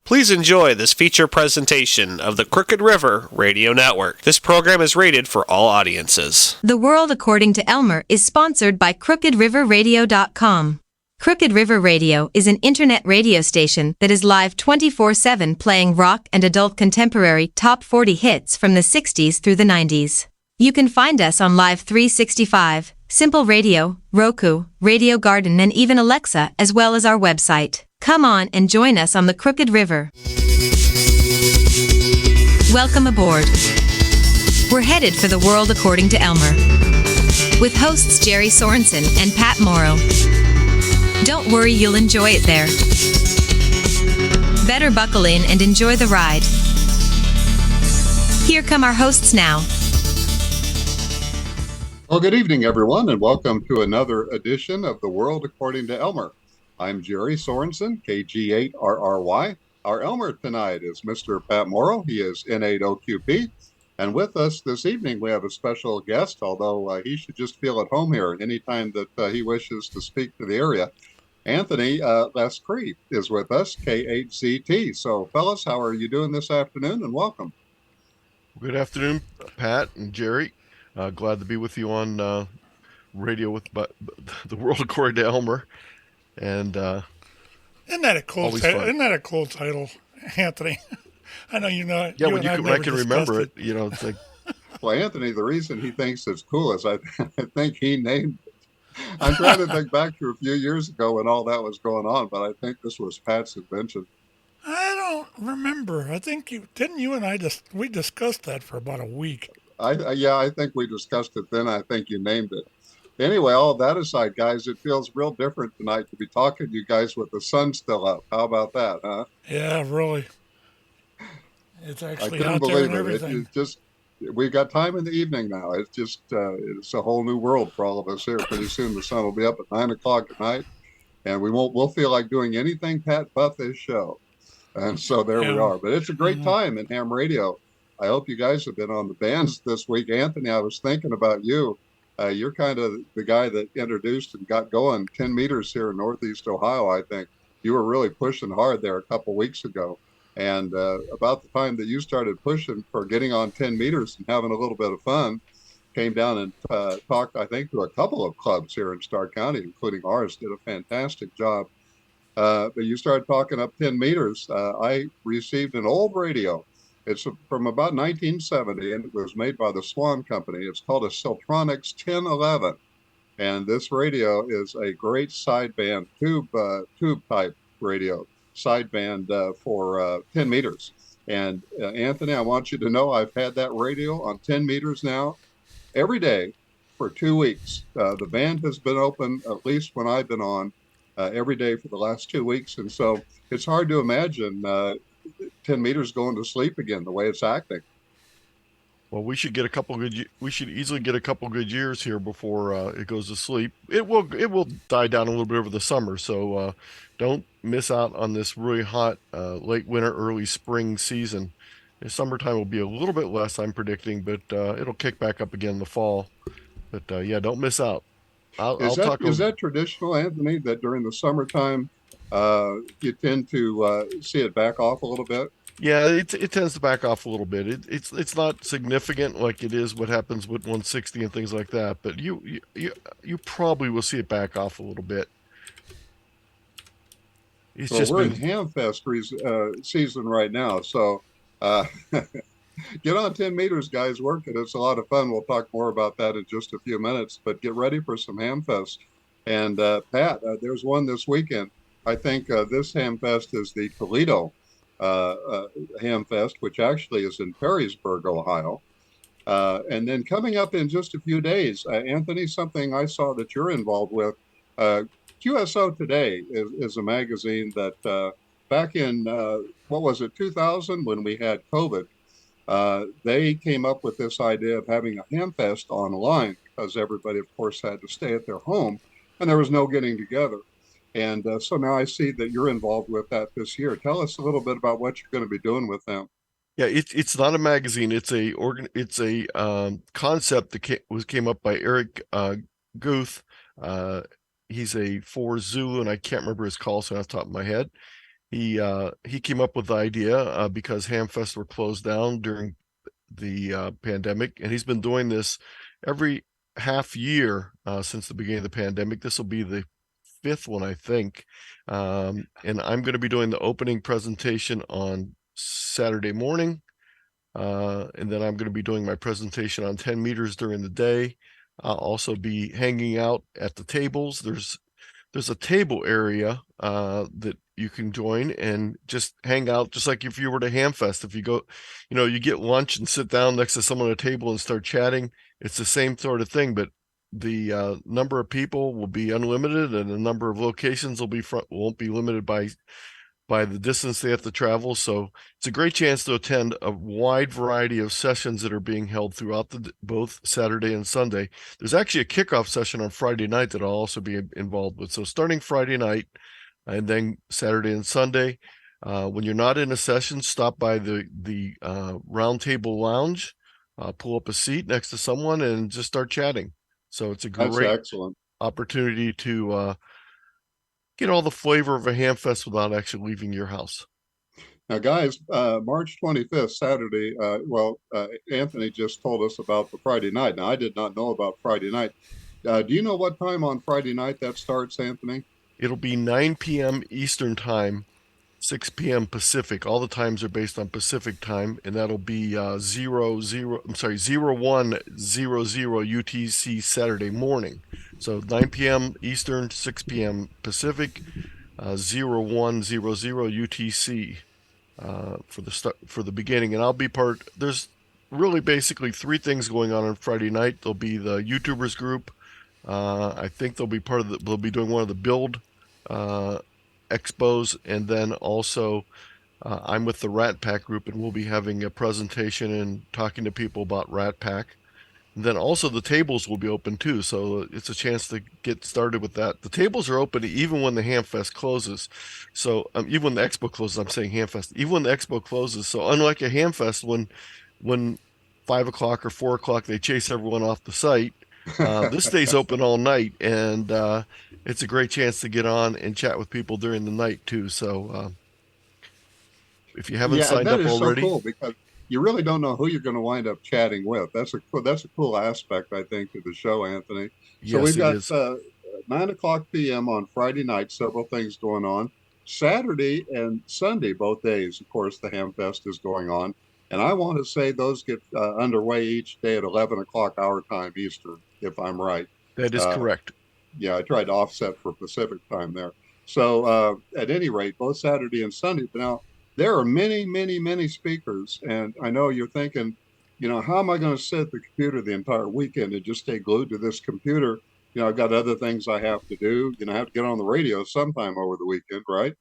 Please enjoy this feature presentation of the Crooked River Radio Network. This program is rated for all audiences. The World According to Elmer is sponsored by CrookedRiverRadio.com. Crooked River Radio is an internet radio station that is live 24/7 playing rock and adult contemporary top 40 hits from the 60s through the 90s. You can find us on Live 365, Simple Radio, Roku, Radio Garden, and even Alexa, as well as our website. Come on and join us on the Crooked River. Welcome aboard. We're headed for the World According to Elmer, with hosts Jerry Sorensen and Pat Morrow. Don't worry, you'll enjoy it there. Better buckle in and enjoy the ride. Here come our hosts now. Well, good evening, everyone, and welcome to another edition of the World According to Elmer. I'm Jerry Sorensen, KG8RRY. Our Elmer tonight is Mr. Pat Morrow. He is N8OQP. And with us this evening, we have a special guest, although he should just feel at home here anytime that he wishes to speak to the area. Anthony Lescree is with us, K8ZT. So, fellas, how are you doing this afternoon? And welcome. Good afternoon, Pat and Jerry. Glad to be with you on radio with the World According to Elmer. And isn't that a cool title? Isn't that a cool title, Anthony? I know you know. Yeah, when I can remember it, you know, it's like. Well, Anthony, the reason he thinks it's cool is I think he named it. I'm trying to think back to a few years ago when all that was going on, but I think this was Pat's invention. I don't remember. I think you and I we discussed that for about a week. I think we discussed it then. I think you named it. Anyway, all that aside, guys, it feels real different tonight to be talking to you guys with the sun still up. How about that, huh? Yeah, really. It's actually I out couldn't there and believe it. everything. It's just, we got time in the evening now. It's just, it's a whole new world for all of us here. Pretty soon the sun will be up at 9 o'clock at night, and we'll feel like doing anything Pat but this show. And so there we are. But it's a great time in ham radio. I hope you guys have been on the bands this week. Anthony, I was thinking about you. You're kind of the guy that introduced and got going 10 meters here in Northeast Ohio, I think. You were really pushing hard there a couple weeks ago. And about the time that you started pushing for getting on 10 meters and having a little bit of fun, came down and talked, I think, to a couple of clubs here in Stark County, including ours, did a fantastic job. But you started talking up 10 meters. I received an old radio. It's from about 1970, and it was made by the Swan Company. It's called a Siltronics 1011, and this radio is a great sideband tube type radio, sideband for 10 meters. And Anthony, I want you to know I've had that radio on 10 meters now every day for 2 weeks. The band has been open, at least when I've been on, every day for the last 2 weeks, and so it's hard to imagine 10 meters going to sleep again the way it's acting. Well, we should easily get a couple good years here before it goes to sleep. It will die down a little bit over the summer, so don't miss out on this really hot late winter, early spring season. The summertime will be a little bit less, I'm predicting, but it'll kick back up again in the fall. But yeah, don't miss out. Is that traditional, Anthony, that during the summertime you tend to see it back off a little bit? Yeah, it tends to back off a little bit. It's not significant like it is what happens with 160 and things like that, but you probably will see it back off a little bit. We're in Hamfest season right now, so get on 10 meters, guys. Work it. It's a lot of fun. We'll talk more about that in just a few minutes, but get ready for some Hamfest. And Pat, there's one this weekend. I think this Hamfest is the Toledo Hamfest, which actually is in Perrysburg, Ohio. And then coming up in just a few days, Anthony, something I saw that you're involved with, QSO Today is a magazine that back in, 2000 when we had COVID, they came up with this idea of having a Hamfest online because everybody, of course, had to stay at their home and there was no getting together. And so now I see that you're involved with that this year. Tell us a little bit about what you're going to be doing with them. Yeah, it's not a magazine. It's a concept that came up by Eric Guth. He's a for Zulu, and I can't remember his call sign off the top of my head. He came up with the idea because Hamfest were closed down during the pandemic, and he's been doing this every half year since the beginning of the pandemic. This will be the fifth one, I think. And I'm going to be doing the opening presentation on Saturday morning. And then I'm going to be doing my presentation on 10 meters during the day. I'll also be hanging out at the tables. There's a table area that you can join and just hang out, just like if you were to Hamfest. If you go, you get lunch and sit down next to someone at a table and start chatting. It's the same sort of thing, but the number of people will be unlimited, and the number of locations won't be limited by the distance they have to travel. So it's a great chance to attend a wide variety of sessions that are being held throughout both Saturday and Sunday. There's actually a kickoff session on Friday night that I'll also be involved with. So starting Friday night and then Saturday and Sunday, when you're not in a session, stop by the round table lounge, pull up a seat next to someone and just start chatting. So it's a That's great excellent. opportunity to get all the flavor of a Hamfest without actually leaving your house. Now, guys, March 25th, Saturday. Anthony just told us about the Friday night. Now, I did not know about Friday night. Do you know what time on Friday night that starts, Anthony? It'll be 9 p.m. Eastern Time, 6 p.m. Pacific. All the times are based on Pacific time, and that'll be 0100 UTC Saturday morning. So 9 p.m. Eastern, 6 p.m. Pacific, 0100 UTC for the beginning. And I'll be there's really basically three things going on Friday night. There'll be the YouTubers group. I think they'll be they'll be doing one of the build expos, and then also I'm with the Rat Pack group, and we'll be having a presentation and talking to people about Rat Pack. And then also the tables will be open too, so it's a chance to get started with that. The tables are open even when the Hamfest closes. So even when the expo closes, I'm saying Hamfest, even when the expo closes. So unlike a Hamfest, when 5 o'clock or 4 o'clock they chase everyone off the site, this stays open all night, and it's a great chance to get on and chat with people during the night too. So if you haven't Yeah, signed that up is so already, cool because you really don't know who you're going to wind up chatting with. That's a cool aspect, I think, to the show, Anthony. So yes, we've it got is. 9 o'clock p.m. on Friday night, several things going on. Saturday and Sunday, both days, of course, the Hamfest is going on. And I want to say those get underway each day at 11 o'clock our time Eastern, if I'm right. That is Uh, correct. yeah, I tried to offset for Pacific time there. So at any rate, both Saturday and Sunday. But now there are many, many, many speakers, and I know you're thinking, how am I going to sit at the computer the entire weekend and just stay glued to this computer? I've got other things I have to do. I have to get on the radio sometime over the weekend, right?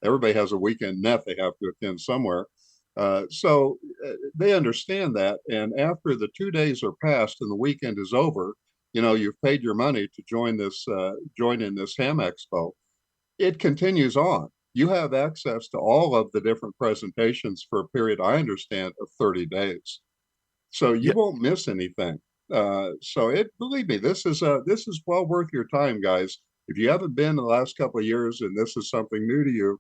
Everybody has a weekend net they have to attend somewhere. So they understand that. And after the 2 days are passed and the weekend is over, you've paid your money to join in this ham expo. It continues on. You have access to all of the different presentations for a period, I understand, of 30 days. So you Yeah, won't miss anything. Believe me, this is well worth your time, guys. If you haven't been in the last couple of years and this is something new to you,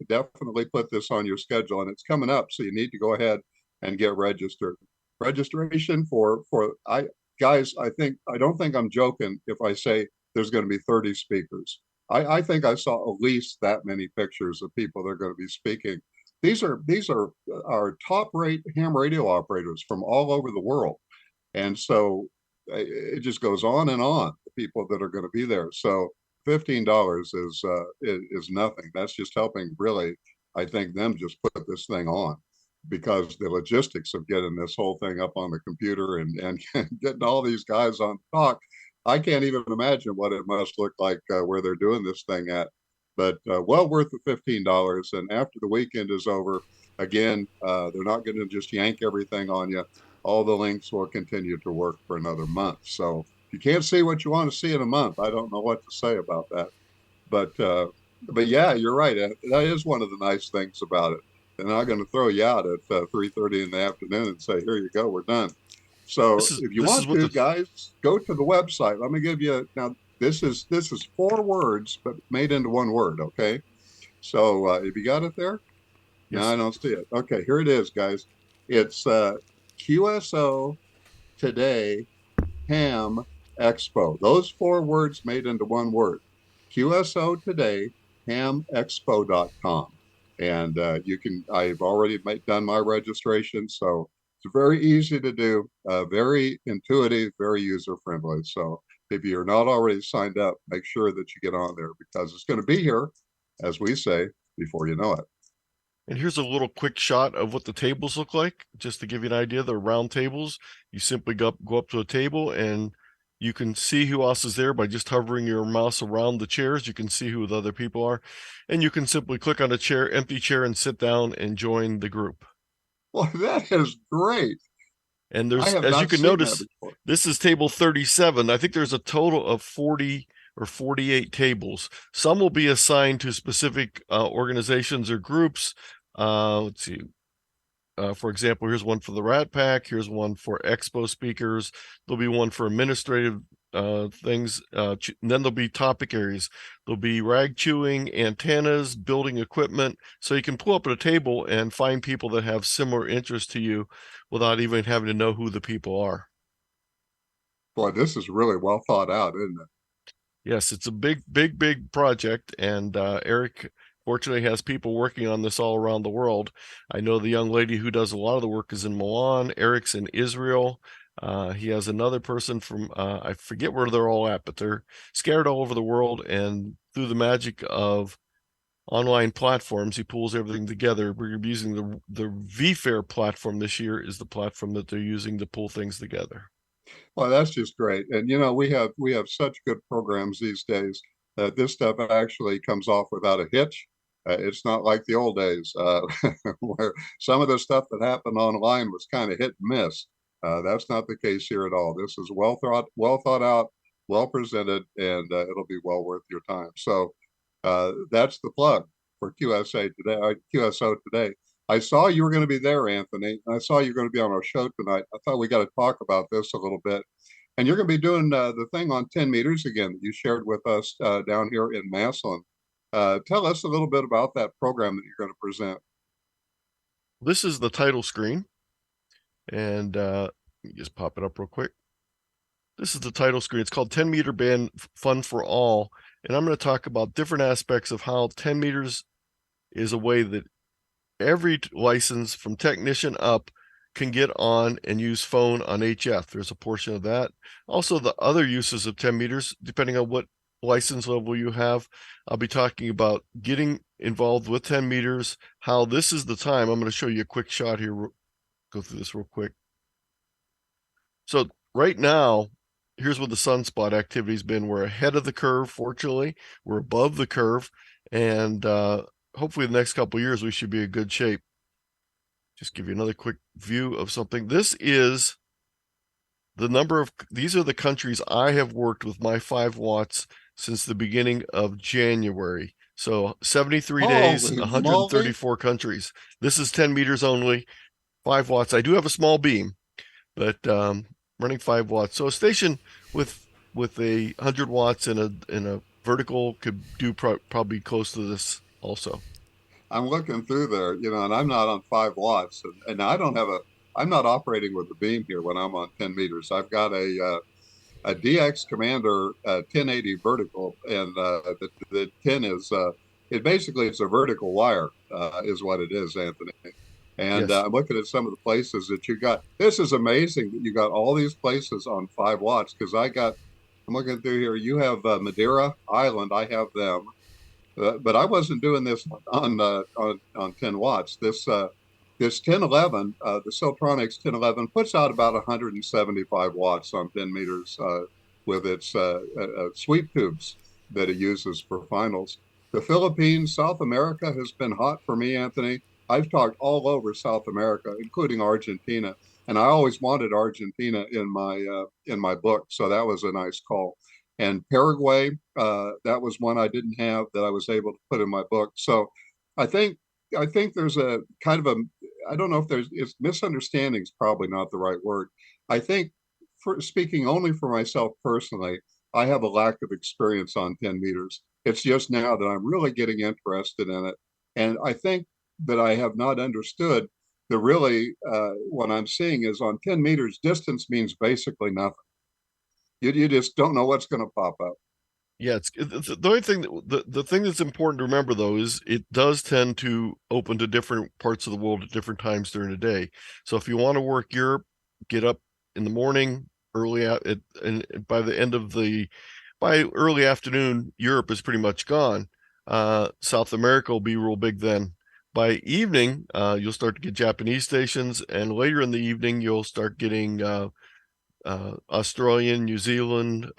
definitely put this on your schedule, and it's coming up, so you need to go ahead and get registered. Registration for I guys, I don't think I'm joking if I say there's going to be 30 speakers. I think I saw at least that many pictures of people that are going to be speaking. These are our top rate ham radio operators from all over the world, and so it just goes on, the people that are going to be there. So $15 is nothing. That's just helping really, I think, them just put this thing on, because the logistics of getting this whole thing up on the computer and getting all these guys on talk, I can't even imagine what it must look like where they're doing this thing at. But well worth the $15. And after the weekend is over, again, they're not going to just yank everything on you. All the links will continue to work for another month. So if you can't see what you want to see in a month, I don't know what to say about that. But uh, but yeah, you're right. That is one of the nice things about it. They're not going to throw you out at 3:30 in the afternoon and say, "Here you go, we're done." So this is if you this is want what to, the guys, go to the website. Let me give you now. This is 4 words, but made into one word. Okay. So if you got it there, no, I Yes. don't see it. Okay, here it is, guys. It's QSO Today Ham Expo. Those 4 words made into one word. QSO Today HamExpo.com. And I've already done my registration. So it's very easy to do, very intuitive, very user friendly. So if you're not already signed up, make sure that you get on there because it's going to be here, as we say, before you know it. And here's a little quick shot of what the tables look like, just to give you an idea. They're round tables. You simply go up to a table and you can see who else is there by just hovering your mouse around the chairs. You can see who the other people are. And you can simply click on a chair, empty chair, and sit down and join the group. Well, that is great. And I there's, have as you not can seen that notice, before. this is table 37. I think there's a total of 40 or 48 tables. Some will be assigned to specific organizations or groups. Let's see. For example, here's one for the Rat Pack. Here's one for Expo speakers. There'll be one for administrative things. And then there'll be topic areas. There'll be rag chewing, antennas, building equipment. So you can pull up at a table and find people that have similar interests to you without even having to know who the people are. Boy, this is really well thought out, isn't it? Yes, it's a big project, and Eric fortunately has people working on this all around the world. I know the young lady who does a lot of the work is in Milan. Eric's in Israel. He has another person from I forget where they're all at, but they're scattered all over the world. And through the magic of online platforms, he pulls everything together. We're using the VFair platform this year is the platform that they're using to pull things together. Well, that's just great. And we have such good programs these days that this stuff actually comes off without a hitch. It's not like the old days where some of the stuff that happened online was kind of hit and miss. That's not the case here at all. This is well thought out, well presented, and it'll be well worth your time. So that's the plug for QSA today. QSO today. I saw you were going to be there, Anthony. I saw you're going to be on our show tonight. I thought we got to talk about this a little bit. And you're going to be doing the thing on 10 meters again that you shared with us down here in Massillon. Tell us a little bit about that program that you're going to present. This is the title screen, and let me just pop it up real quick. This is the title screen. It's called 10 Meter Band Fun for All. And I'm going to talk about different aspects of how 10 meters is a way that every license from technician up can get on and use phone on HF. There's a portion of that. Also, the other uses of 10 meters, depending on what license level you have. I'll be talking about getting involved with 10 meters, how this is the time. I'm going to show you a quick shot here. Go through this real quick. So right now, here's what the sunspot activity's been. We're ahead of the curve, fortunately. We're above the curve, and hopefully the next couple of years we should be in good shape. Just give you another quick view of something. This is the number of, these are the countries I have worked with my 5 watts since the beginning of January. So 73 days, Holy 134 countries. This is 10 meters only, 5 watts. I do have a small beam, but running 5 watts. So a station with a 100 watts in a vertical could do probably close to this also. I'm looking through there, and I'm not on 5 watts, and I'm not operating with the beam here when I'm on 10 meters. I've got a DX Commander 1080 vertical, and the 10 is it's a vertical wire, is what it is, Anthony. And Yes. I'm looking at some of the places that you got. This is amazing that you got all these places on 5 watts because I'm looking through here. You have Madeira Island. I have them. But I wasn't doing this on 10 watts. This 1011, the Siltronics 1011 puts out about 175 watts on 10 meters with its sweep tubes that it uses for finals. The Philippines, South America has been hot for me, Anthony. I've talked all over South America, including Argentina, and I always wanted Argentina in my book, so that was a nice call. And Paraguay, that was one I didn't have that I was able to put in my book. So I think there's a kind of I don't know if it's misunderstanding is probably not the right word. I think, for speaking only for myself personally, I have a lack of experience on 10 meters. It's just now that I'm really getting interested in it. And I think that I have not understood the really, what I'm seeing is on 10 meters, distance means basically nothing. You just don't know what's going to pop up. Yeah, it's the only thing the thing that's important to remember though is it does tend to open to different parts of the world at different times during the day. So if you want to work Europe, get up in the morning early out and by the end of the by early afternoon, Europe is pretty much gone. South America will be real big then. By evening, you'll start to get Japanese stations, and later in the evening, you'll start getting Australian, New Zealand,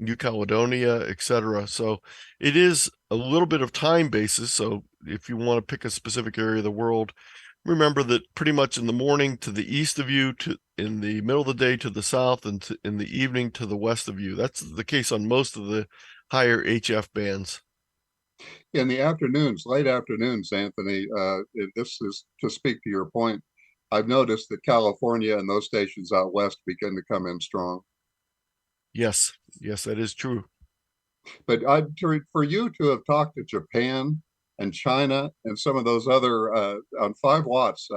New Caledonia, etc. So it is a little bit of time basis. So if you want to pick a specific area of the world, remember that pretty much in the morning to the east of you, to in the middle of the day to the south, and in the evening to the west of you. That's the case on most of the higher HF bands. In the afternoons, late afternoons, Anthony, this is to speak to your point. I've noticed that California and those stations out west begin to come in strong. Yes, yes, that is true. But for you to have talked to Japan and China and some of those other on 5 watts,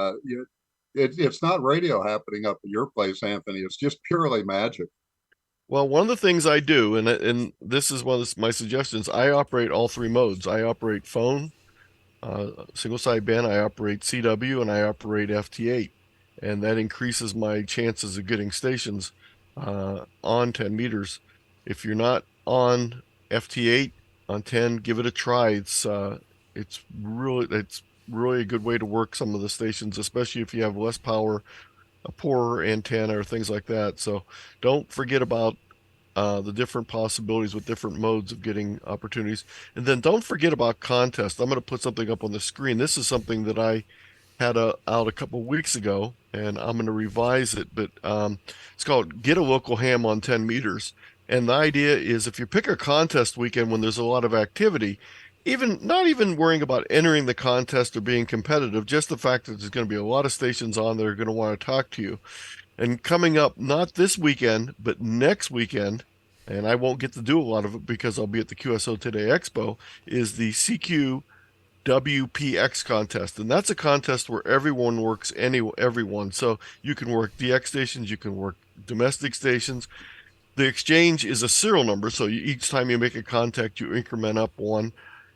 it's not radio happening up at your place, Anthony. It's just purely magic. Well, one of the things I do, and this is one of my suggestions, I operate all three modes. I operate phone, single sideband, I operate CW, and I operate FT8, and that increases my chances of getting stations on 10 meters. If you're not on FT8 on 10, give it a try. It's really a good way to work some of the stations, especially if you have less power, a poorer antenna, or things like that. So don't forget about the different possibilities with different modes of getting opportunities. And then don't forget about contests. I'm going to put something up on the screen. This is something that I had out a couple weeks ago, and I'm going to revise it. But it's called Get a Local Ham on 10 meters. And the idea is if you pick a contest weekend when there's a lot of activity, not even worrying about entering the contest or being competitive, just the fact that there's going to be a lot of stations on that are going to want to talk to you. And coming up, not this weekend, but next weekend, and I won't get to do a lot of it because I'll be at the QSO Today Expo, is the CQ WPX contest. And that's a contest where everyone works everyone. So you can work DX stations, you can work domestic stations. The exchange is a serial number, so each time you make a contact, you increment up one.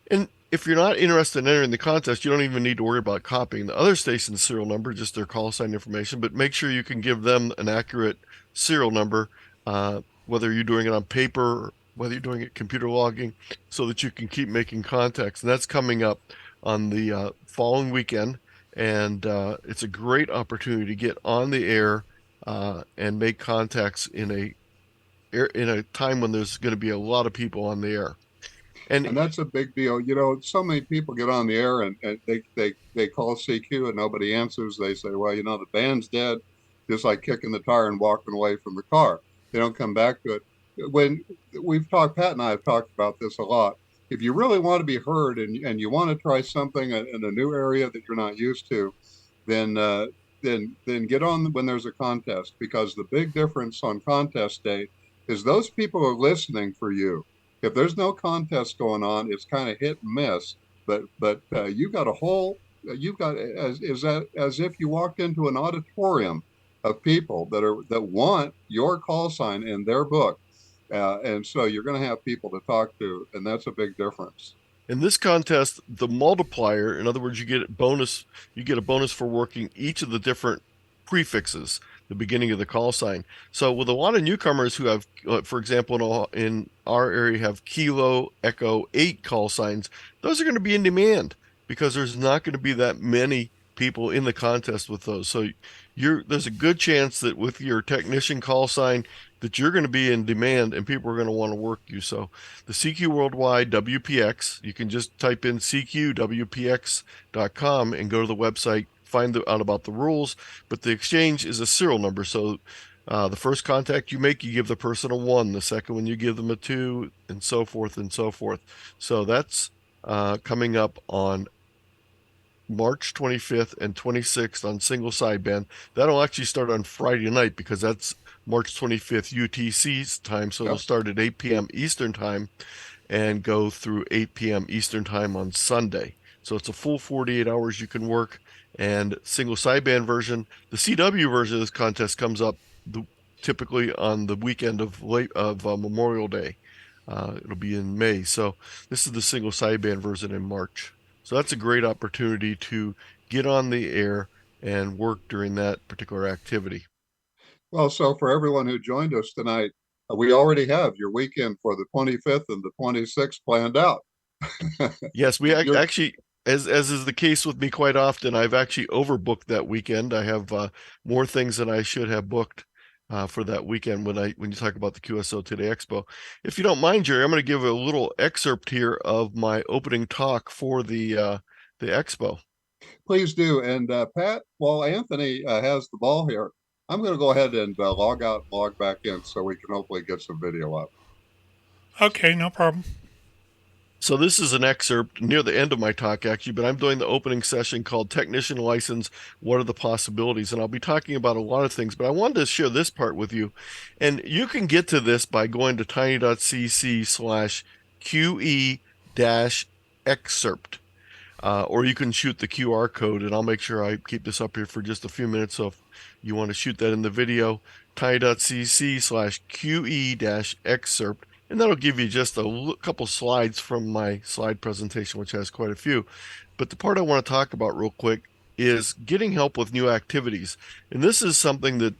And if you're not interested in entering the contest, you don't even need to worry about copying the other station's serial number, just their call sign information. But make sure you can give them an accurate serial number, whether you're doing it on paper or whether you're doing it computer logging, so that you can keep making contacts. And that's coming up on the following weekend. And it's a great opportunity to get on the air and make contacts in a time when there's going to be a lot of people on the air. And that's a big deal. You know, so many people get on the air and they call CQ and nobody answers. They say, well, the band's dead, just like kicking the tire and walking away from the car. They don't come back to it. When Pat and I have talked about this a lot. If you really want to be heard and you want to try something in a new area that you're not used to, then get on when there's a contest, because the big difference on contest day is those people are listening for you. If there's no contest going on, it's kind of hit and miss. But you've got as if you walked into an auditorium of people that want your call sign in their book, and so you're going to have people to talk to, and that's a big difference. In this contest, the multiplier, in other words, you get a bonus for working each of the different prefixes, the beginning of the call sign. So with a lot of newcomers who have, for example, in our area have Kilo Echo 8 call signs, those are going to be in demand because there's not going to be that many people in the contest with those. So there's a good chance that with your technician call sign that you're going to be in demand and people are going to want to work you. So the CQ Worldwide WPX, you can just type in cqwpx.com and go to the website, find out about the rules. But the exchange is a serial number. So the first contact you make, you give the person a 1. The second one, you give them a 2, and so forth and so forth. So that's coming up on March 25th and 26th on single sideband. That'll actually start on Friday night because that's March 25th UTC time, so Yep. it'll start at 8 p.m. Eastern time and go through 8 p.m. Eastern time on Sunday. So it's a full 48 hours you can work, and single sideband version. The CW version of this contest comes up typically on the weekend of Memorial Day. It'll be in May. So this is the single sideband version in March. So that's a great opportunity to get on the air and work during that particular activity. Well, so for everyone who joined us tonight, we already have your weekend for the 25th and the 26th planned out. Yes, we actually, as is the case with me quite often, I've actually overbooked that weekend. I have more things than I should have booked for that weekend when you talk about the QSO Today Expo. If you don't mind, Jerry, I'm going to give a little excerpt here of my opening talk for the expo. Please do. And Pat, while Anthony has the ball here, I'm going to go ahead and log out and log back in so we can hopefully get some video up. Okay, no problem. So this is an excerpt near the end of my talk, actually, but I'm doing the opening session called Technician License, What are the Possibilities? And I'll be talking about a lot of things, but I wanted to share this part with you. And you can get to this by going to tiny.cc/QE-excerpt. Or you can shoot the QR code, and I'll make sure I keep this up here for just a few minutes. So if you want to shoot that in the video, tiny.cc/QE-excerpt, and that'll give you just a couple slides from my slide presentation, which has quite a few. But the part I want to talk about real quick is getting help with new activities. And this is something that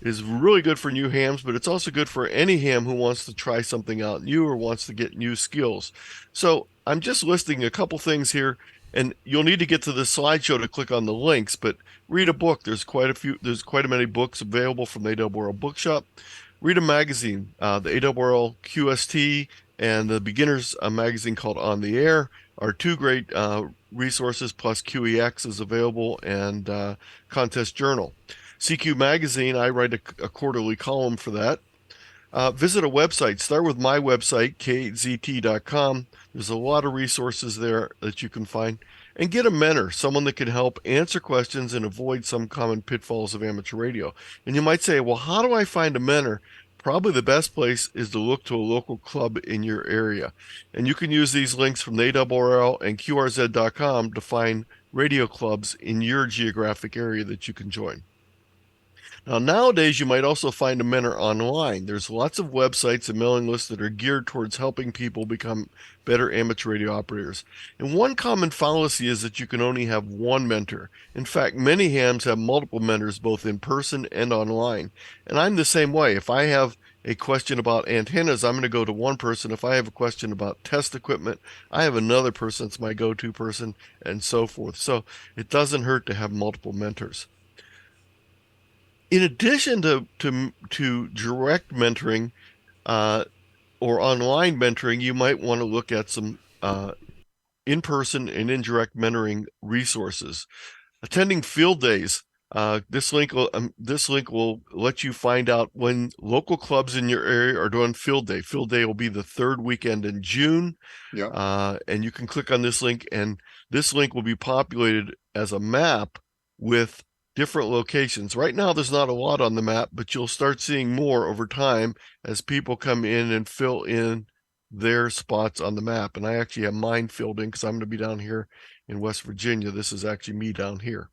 is really good for new hams, but it's also good for any ham who wants to try something out new or wants to get new skills. So I'm just listing a couple things here, and you'll need to get to the slideshow to click on the links, but read a book. There's quite a many books available from the AWRL Bookshop. Read a magazine, the AWRL QST and the Beginners magazine called On the Air are two great resources, plus QEX is available, and Contest Journal. CQ Magazine, I write a quarterly column for that. Visit a website. Start with my website, k8zt.com. There's a lot of resources there that you can find. And get a mentor, someone that can help answer questions and avoid some common pitfalls of amateur radio. And you might say, well, how do I find a mentor? Probably the best place is to look to a local club in your area. And you can use these links from the AWRL and QRZ.com to find radio clubs in your geographic area that you can join. Now, nowadays, you might also find a mentor online. There's lots of websites and mailing lists that are geared towards helping people become better amateur radio operators. And one common fallacy is that you can only have one mentor. In fact, many hams have multiple mentors, both in person and online. And I'm the same way. If I have a question about antennas, I'm going to go to one person. If I have a question about test equipment, I have another person that's my go-to person, and so forth. So it doesn't hurt to have multiple mentors. In addition to direct mentoring or online mentoring, you might want to look at some in-person and indirect mentoring resources. Attending field days. This link will let you find out when local clubs in your area are doing field day. Field day will be the third weekend in June. Yeah. And you can click on this link, and this link will be populated as a map with different locations. Right now, there's not a lot on the map, but you'll start seeing more over time as people come in and fill in their spots on the map. And I actually have mine filled in because I'm going to be down here in West Virginia. This is actually me down here.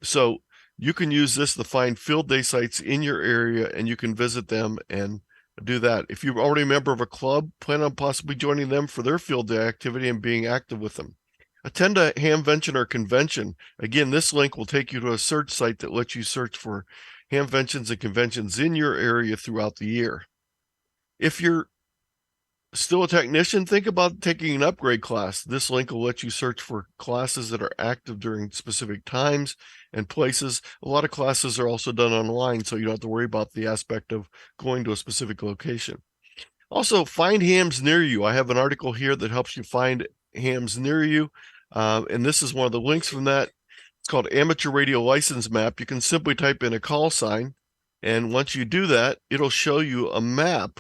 So you can use this to find field day sites in your area, and you can visit them and do that. If you're already a member of a club, plan on possibly joining them for their field day activity and being active with them. Attend a hamvention or convention. Again, this link will take you to a search site that lets you search for hamventions and conventions in your area throughout the year. If you're still a technician, think about taking an upgrade class. This link will let you search for classes that are active during specific times and places. A lot of classes are also done online, so you don't have to worry about the aspect of going to a specific location. Also, find hams near you. I have an article here that helps you find hams near you. And this is one of the links from that. It's called Amateur Radio License Map. You can simply type in a call sign, and once you do that, it'll show you a map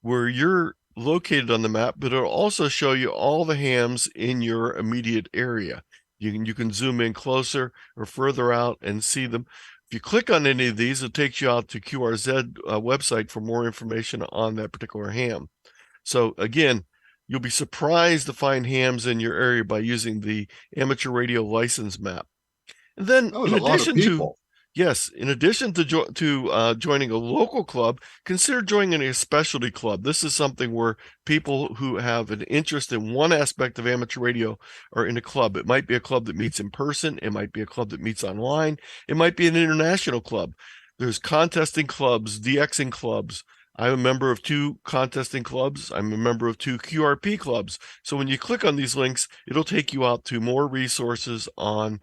where you're located on the map, but it'll also show you all the hams in your immediate area. You can zoom in closer or further out and see them. If you click on any of these, it takes you out to QRZ website for more information on that particular ham. So again, you'll be surprised to find hams in your area by using the amateur radio license map. And then, That was a lot of people. in addition to joining a local club, consider joining a specialty club. This is something where people who have an interest in one aspect of amateur radio are in a club. It might be a club that meets in person. It might be a club that meets online. It might be an international club. There's contesting clubs, DXing clubs. I'm a member of 2 contesting clubs. I'm a member of 2 QRP clubs. So when you click on these links, it'll take you out to more resources on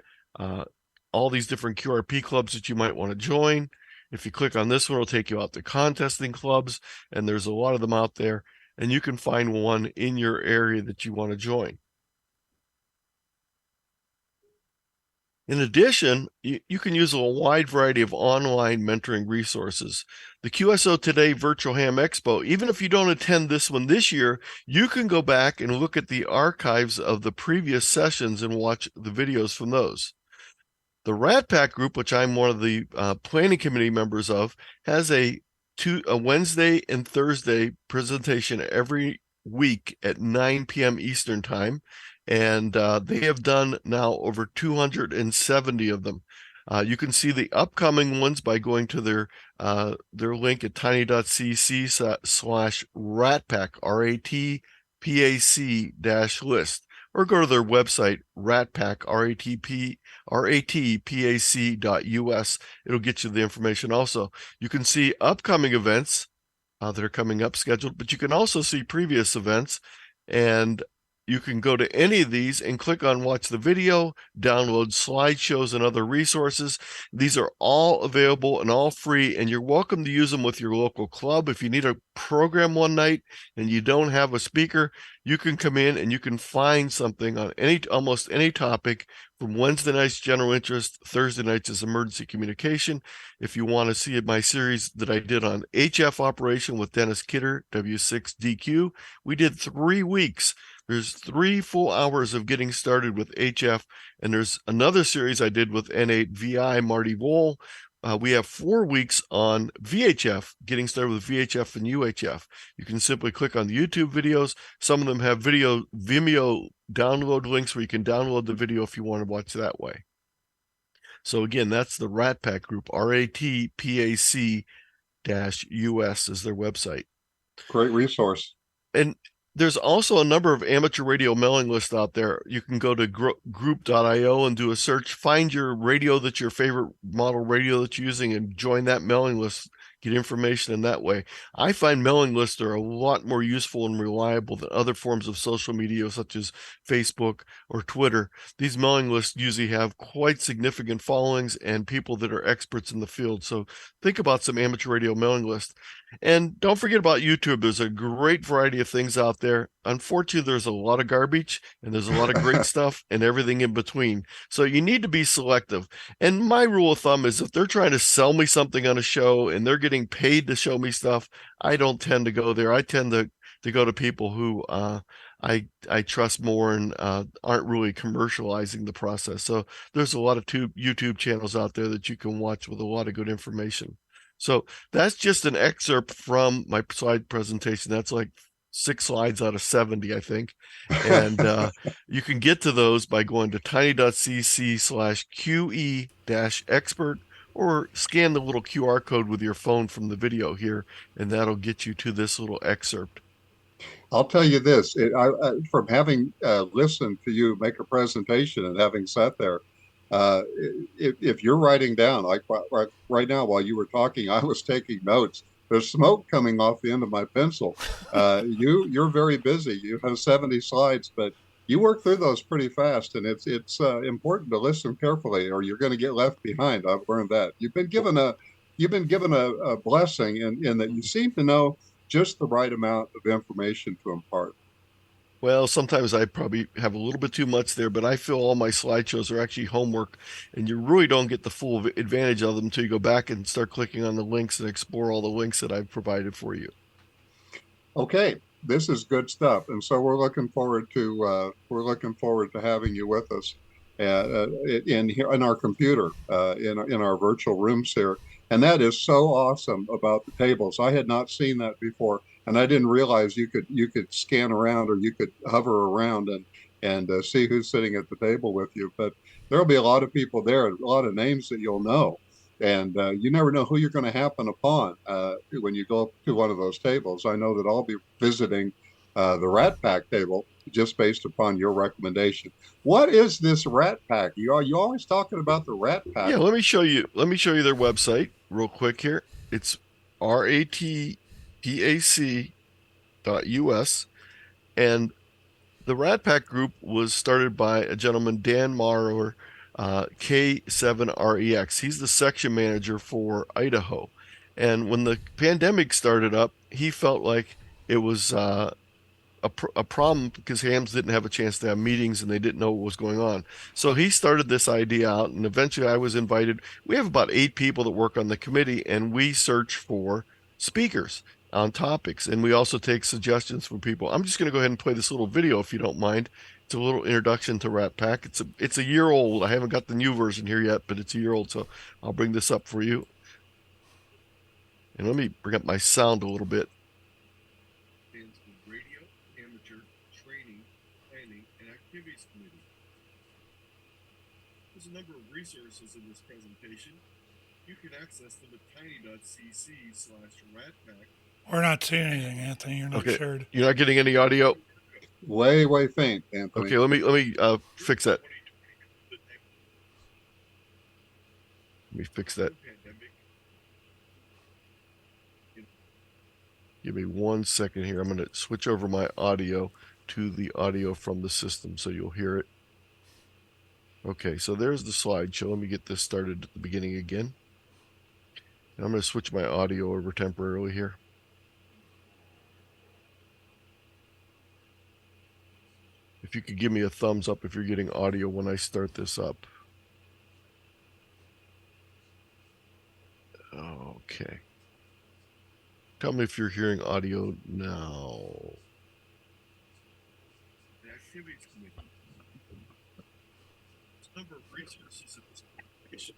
all these different QRP clubs that you might want to join. If you click on this one, it'll take you out to contesting clubs, and there's a lot of them out there, and you can find one in your area that you want to join. In addition, you can use a wide variety of online mentoring resources. The QSO Today Virtual Ham Expo, even if you don't attend this one this year, you can go back and look at the archives of the previous sessions and watch the videos from those. The Rat Pack group, which I'm one of the planning committee members of, has a Wednesday and Thursday presentation every week at 9 p.m. Eastern time, and they have done now over 270 of them. You can see the upcoming ones by going to their link at tiny.cc/ratpack, RATPAC-list. Or go to their website, ratpac, ratpac.us. It'll get you the information also. You can see upcoming events that are coming up scheduled, but you can also see previous events, and you can go to any of these and click on watch the video, download slideshows and other resources. These are all available and all free, and you're welcome to use them with your local club. If you need a program one night and you don't have a speaker, you can come in and you can find something on almost any topic, from Wednesday night's general interest, Thursday nights is emergency communication. If you want to see my series that I did on HF operation with Dennis Kidder, W6DQ, we did 3 weeks. There's 3 full hours of getting started with HF, and there's another series I did with N8VI, Marty Wohl. We have 4 weeks on VHF, getting started with VHF and UHF. You can simply click on the YouTube videos. Some of them have Vimeo download links where you can download the video if you want to watch that way. So again, that's the Rat Pack group, RATPAC-US is their website. Great resource. And there's also a number of amateur radio mailing lists out there. You can go to group.io and do a search, find your radio that's your favorite model radio that you're using, and join that mailing list, get information in that way. I find mailing lists are a lot more useful and reliable than other forms of social media such as Facebook or Twitter. These mailing lists usually have quite significant followings and people that are experts in the field. So think about some amateur radio mailing lists. And don't forget about YouTube. There's a great variety of things out there. Unfortunately, there's a lot of garbage and there's a lot of great stuff and everything in between. So you need to be selective. And my rule of thumb is if they're trying to sell me something on a show and they're getting paid to show me stuff, I don't tend to go there. I tend to go to people who I trust more and aren't really commercializing the process. So there's a lot of YouTube channels out there that you can watch with a lot of good information. So that's just an excerpt from my slide presentation. That's like 6 slides out of 70, I think. And you can get to those by going to tiny.cc/QE-expert, or scan the little QR code with your phone from the video here, and that'll get you to this little excerpt. I'll tell you this, from having listened to you make a presentation and having sat there, if you're writing down, like right now while you were talking, I was taking notes. There's smoke coming off the end of my pencil. You're very busy. You have 70 slides, but you work through those pretty fast, and it's important to listen carefully, or you're going to get left behind. I've learned that. You've been given a blessing in that you seem to know just the right amount of information to impart. Well, sometimes I probably have a little bit too much there, but I feel all my slideshows are actually homework, and you really don't get the full advantage of them until you go back and start clicking on the links and explore all the links that I've provided for you. Okay, this is good stuff, and so we're looking forward to having you with us. in here in our computer in our virtual rooms here, and that is so awesome about the tables. I had not seen that before, and I didn't realize you could scan around or you could hover around and see who's sitting at the table with you. But there'll be a lot of people there, a lot of names that you'll know. And you never know who you're going to happen upon when you go to one of those tables. I know that I'll be visiting the Rat Pack table just based upon your recommendation. What is this Rat Pack? You always talking about the Rat Pack. Yeah, let me show you. Let me show you their website real quick here. It's ratpac.us, and the Rat Pack group was started by a gentleman, Dan Maurer, K7REX. He's the section manager for Idaho, and when the pandemic started up, he felt like it was a problem because hams didn't have a chance to have meetings and they didn't know what was going on. So he started this idea out, and eventually I was invited. We have about 8 people that work on the committee, and we search for speakers on topics, and we also take suggestions from people. I'm just going to go ahead and play this little video if you don't mind. It's a little introduction to Rat Pack. It's a year old. I haven't got the new version here yet, but it's a year old, so I'll bring this up for you. And let me bring up my sound a little bit. Radio, Amateur, Training, Planning, and Activities Committee. There's a number of resources in this presentation. You can access them at tiny.cc/ratpack. We're not seeing anything, Anthony. You're not shared. You're not getting any audio? Way faint, Anthony. Okay, let me fix that. Let me fix that. Give me 1 second here. I'm going to switch over my audio to the audio from the system so you'll hear it. Okay, so there's the slideshow. Let me get this started at the beginning again. And I'm going to switch my audio over temporarily here. If you could give me a thumbs up if you're getting audio when I start this up. Okay. Tell me if you're hearing audio now. The Activities Committee. There's a number of resources in this presentation.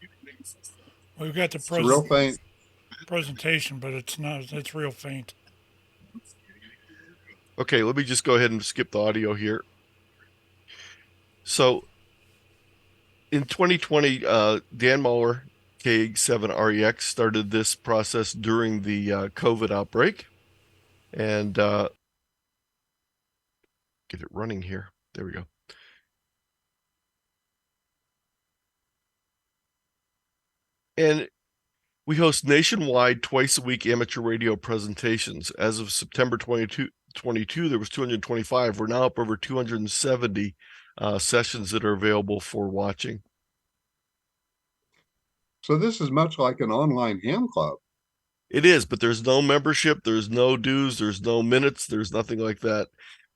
You can access them. We've got the Real faint. presentation, but it's not. It's real faint. Okay, let me just go ahead and skip the audio here. So, in 2020, Dan Muller, K7REX, started this process during the COVID outbreak. And get it running here. There we go. And we host nationwide twice-a-week amateur radio presentations. As of September 2022, there was 225. We're now up over 270 sessions that are available for watching. So this is much like an online ham club. It is, but there's no membership, there's no dues, there's no minutes, there's nothing like that.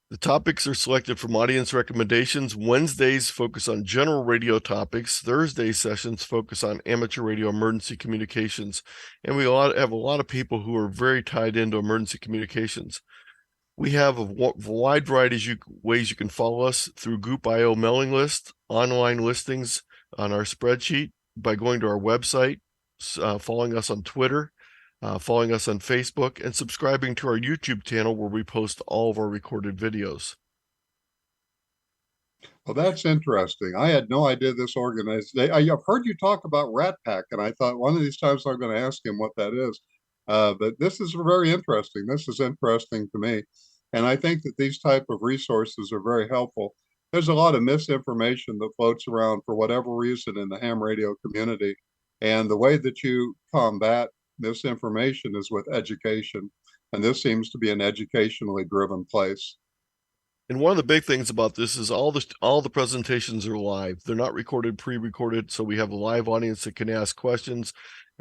The topics are selected from audience recommendations. Wednesdays focus on general radio topics. Thursday sessions focus on amateur radio emergency communications. And we have a lot of people who are very tied into emergency communications. We have a wide variety of ways you can follow us through Group IO mailing list, online listings on our spreadsheet, by going to our website, following us on Twitter, following us on Facebook, and subscribing to our YouTube channel where we post all of our recorded videos. Well, that's interesting. I had no idea this organized. I've heard you talk about Rat Pack, and I thought one of these times I'm going to ask him what that is. But this is very interesting. This is interesting to me. And I think that these type of resources are very helpful. There's a lot of misinformation that floats around for whatever reason in the ham radio community. And the way that you combat misinformation is with education. And this seems to be an educationally driven place. And one of the big things about this is all the presentations are live. They're not recorded, pre-recorded, so we have a live audience that can ask questions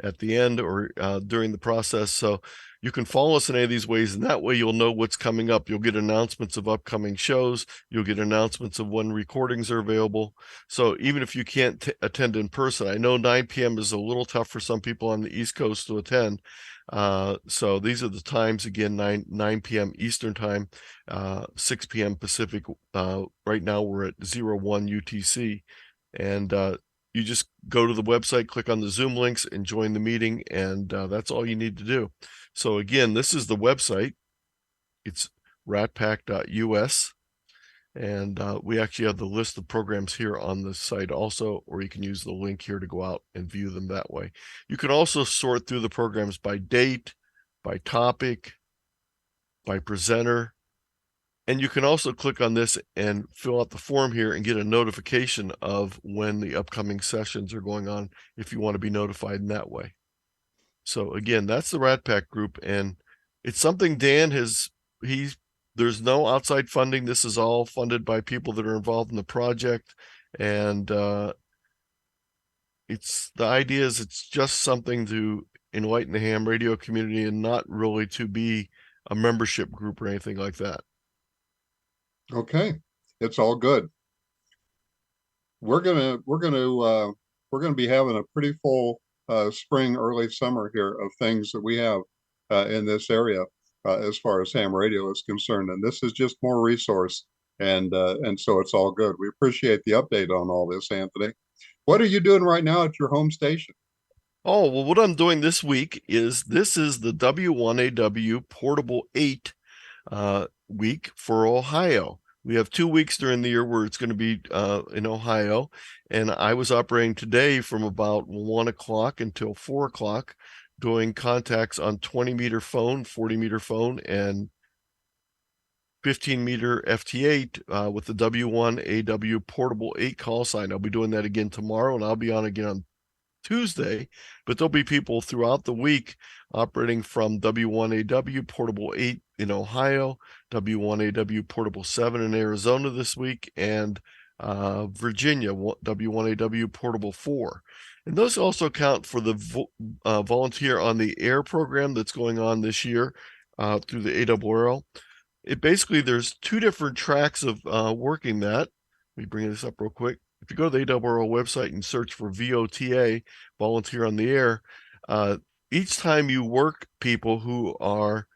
at the end or during the process. So you can follow us in any of these ways, and that way you'll know what's coming up. You'll get announcements of upcoming shows. You'll get announcements of when recordings are available. So even if you can't attend in person, I know 9 p.m. is a little tough for some people on the East Coast to attend. So these are the times again: 9 p.m. Eastern time, 6 p.m. Pacific. Right now we're at 01 UTC, and you just go to the website, click on the Zoom links, and join the meeting, and that's all you need to do. So again, this is the website. It's ratpack.us. And we actually have the list of programs here on the site also, or you can use the link here to go out and view them that way. You can also sort through the programs by date, by topic, by presenter. And you can also click on this and fill out the form here and get a notification of when the upcoming sessions are going on if you want to be notified in that way. So again, that's the Rat Pack group, and it's something Dan there's no outside funding. This is all funded by people that are involved in the project, and the idea is it's just something to enlighten the ham radio community and not really to be a membership group or anything like that. Okay, it's all good. We're gonna be having a pretty full spring, early summer here of things that we have in this area as far as ham radio is concerned, and this is just more resource, and so it's all good. We appreciate the update on all this, Anthony. What are you doing right now at your home station? Oh, well, what I'm doing this week is the W1AW Portable 8 week for Ohio. We have 2 weeks during the year where it's going to be in Ohio, and I was operating today from about 1 o'clock until 4 o'clock, doing contacts on 20-meter phone, 40-meter phone, and 15-meter FT8 with the W1AW Portable 8 call sign. I'll be doing that again tomorrow, and I'll be on again on Tuesday, but there'll be people throughout the week operating from W1AW Portable 8 in Ohio, W1AW Portable 7 in Arizona this week, and Virginia, W1AW Portable 4. And those also count for the Volunteer on the Air program that's going on this year through the ARRL. There's 2 different tracks of working that. Let me bring this up real quick. If you go to the ARRL website and search for VOTA, Volunteer on the Air, each time you work people who are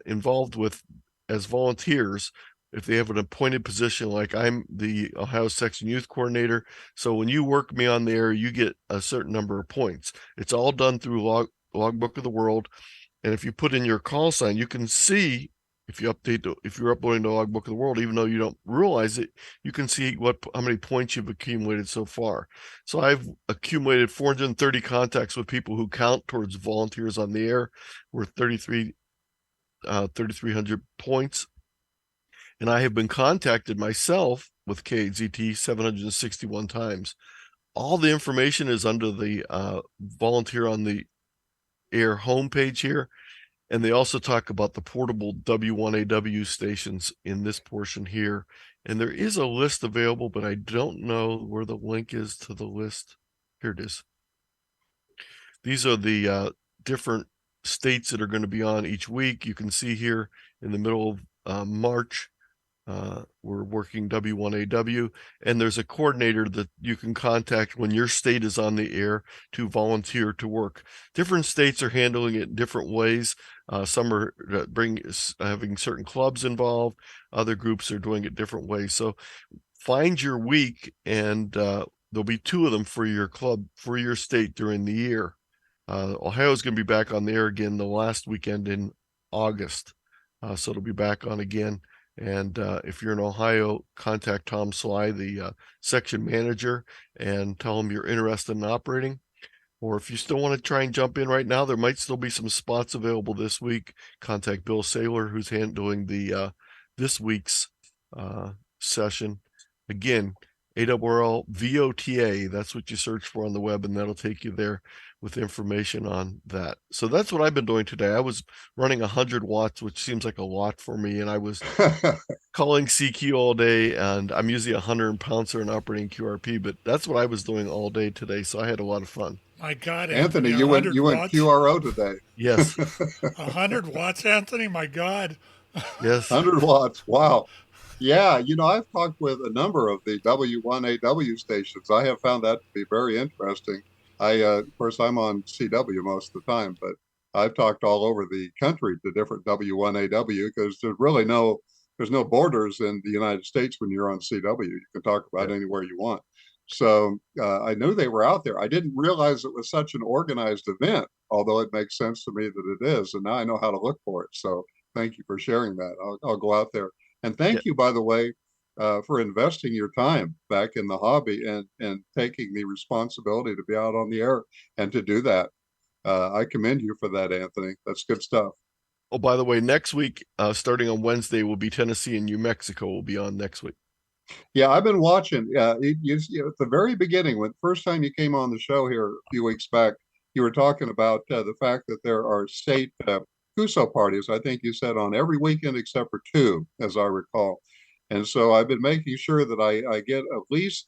involved with as volunteers, if they have an appointed position, like I'm the Ohio Section Youth Coordinator, so when you work me on the air, you get a certain number of points. It's all done through Logbook of the World, and if you put in your call sign, you can see if you're uploading to Logbook of the World, even though you don't realize it, you can see how many points you've accumulated so far. So I've accumulated 430 contacts with people who count towards volunteers on the air. We're 3,300 points. And I have been contacted myself with KZT 761 times. All the information is under the Volunteer on the Air homepage here. And they also talk about the portable W1AW stations in this portion here. And there is a list available, but I don't know where the link is to the list. Here it is. These are the different states that are going to be on each week. You can see here in the middle of March, we're working W1AW, and there's a coordinator that you can contact when your state is on the air to volunteer to work. Different states are handling it in different ways. Some are having certain clubs involved. Other groups are doing it different ways. So find your week, and there'll be 2 of them for your club, for your state during the year. Ohio is going to be back on the air again the last weekend in August. So it'll be back on again. And if you're in Ohio, contact Tom Sly, the section manager, and tell him you're interested in operating. Or if you still want to try and jump in right now, there might still be some spots available this week. Contact Bill Saylor, who's handling the this week's session. Again, ARRL VOTA, that's what you search for on the web, and that'll take you there with information on that. So that's what I've been doing today. I was running 100 watts, which seems like a lot for me, and I was calling CQ all day, and I'm usually a 100 pouncer and operating QRP, but that's what I was doing all day today, so I had a lot of fun. My God, Anthony, you went QRO today. Yes. 100 watts, Anthony. My God. Yes. 100 watts. Wow. Yeah, I've talked with a number of the W1AW stations. I have found that to be very interesting. Of course, I'm on CW most of the time, but I've talked all over the country to different W1AW because there's no borders in the United States when you're on CW. You can talk about Yeah. anywhere you want. So I knew they were out there. I didn't realize it was such an organized event, although it makes sense to me that it is. And now I know how to look for it. So thank you for sharing that. I'll go out there. And Yeah. thank you, by the way, for investing your time back in the hobby and taking the responsibility to be out on the air and to do that. I commend you for that, Anthony. That's good stuff. Oh, by the way, next week, starting on Wednesday, will be Tennessee and New Mexico will be on next week. Yeah, I've been watching. At the very beginning, when first time you came on the show here a few weeks back, you were talking about the fact that there are state CUSO parties. I think you said on every weekend except for two, as I recall. And so I've been making sure that I get at least